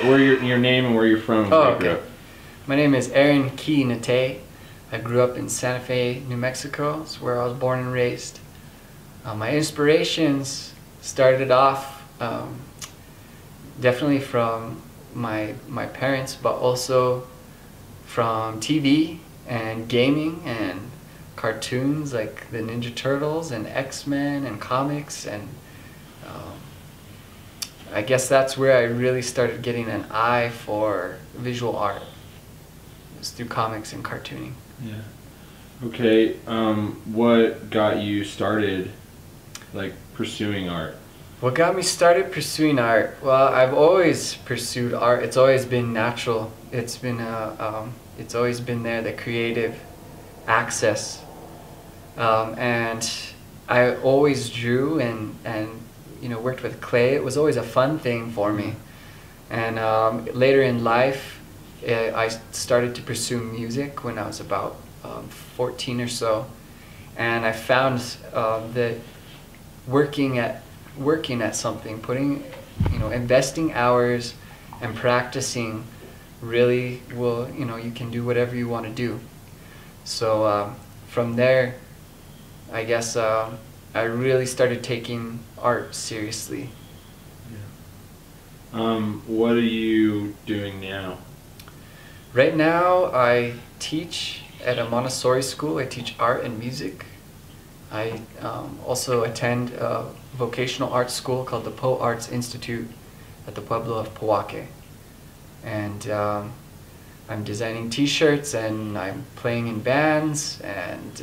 where your name and where you're from. Oh, okay. My name is Ehren Kee Natay. I grew up in Santa Fe, New Mexico. It's where I was born and raised. My inspirations started off definitely from my parents, but also from TV and gaming and cartoons like the Ninja Turtles and X-Men and comics, and I guess that's where I really started getting an eye for visual art. It was through comics and cartooning. Yeah. Okay, what got you started, like, pursuing art? What got me started pursuing art? Well, I've always pursued art. It's always been natural. It's always been there, the creative access. And I always drew and worked with clay. It was always a fun thing for me. And later in life, I started to pursue music when I was about 14 or so, and I found that working at something, investing hours and practicing really will, you can do whatever you want to do. So from there, I guess I really started taking art seriously. Yeah. What are you doing now? Right now, I teach at a Montessori school. I teach art and music. I also attend a vocational arts school called the Poe Arts Institute at the Pueblo of Burque. And I'm designing t-shirts, and I'm playing in bands, and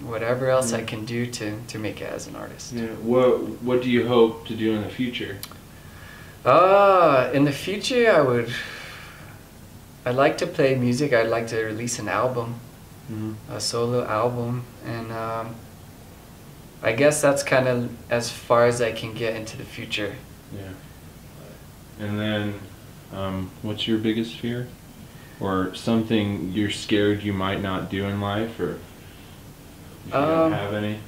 whatever else I can do to make it as an artist. Yeah. What do you hope to do in the future? In the future, I'd like to play music. I'd like to release an album, a solo album, and I guess that's kind of as far as I can get into the future. Yeah. And then, what's your biggest fear? Or something you're scared you might not do in life, or if you don't have any?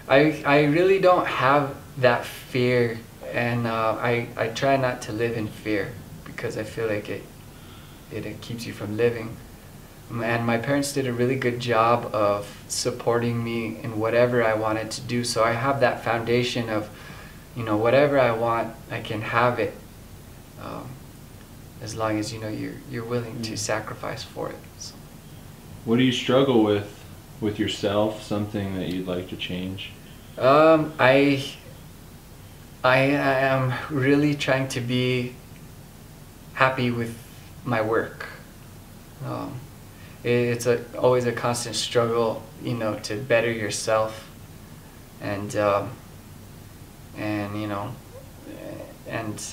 I really don't have that fear, and I try not to live in fear, because I feel like it keeps you from living. And my parents did a really good job of supporting me in whatever I wanted to do, so I have that foundation of, whatever I want, I can have it, as long as you're willing to sacrifice for it. So. What do you struggle with yourself? Something that you'd like to change? I am really trying to be happy with my work. It's always a constant struggle, to better yourself, and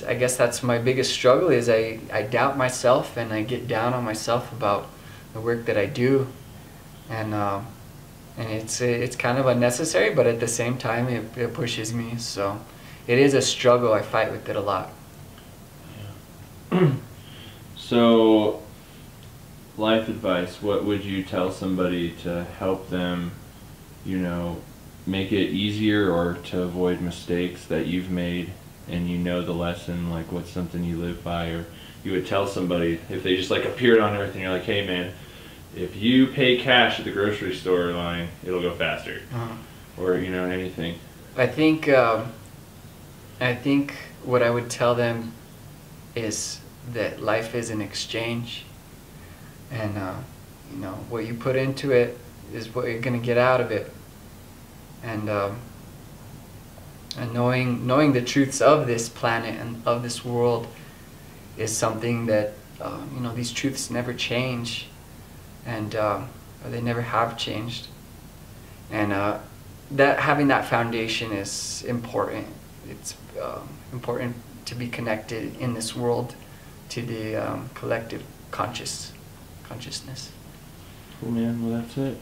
I guess that's my biggest struggle, is I doubt myself, and I get down on myself about the work that I do, and it's kind of unnecessary, but at the same time it pushes me, so it is a struggle. I fight with it a lot. Yeah. So, life advice, what would you tell somebody to help them, make it easier, or to avoid mistakes that you've made, and the lesson, like what's something you live by, or you would tell somebody if they just appeared on Earth and you're like, hey man, if you pay cash at the grocery store line, it'll go faster, or anything. I think what I would tell them is that life is an exchange, and what you put into it is what you're going to get out of it, and knowing the truths of this planet and of this world is something that these truths never change, and or they never have changed, and that having that foundation is important. It's important to be connected in this world to the collective consciousness. Cool, man. Well, that's it.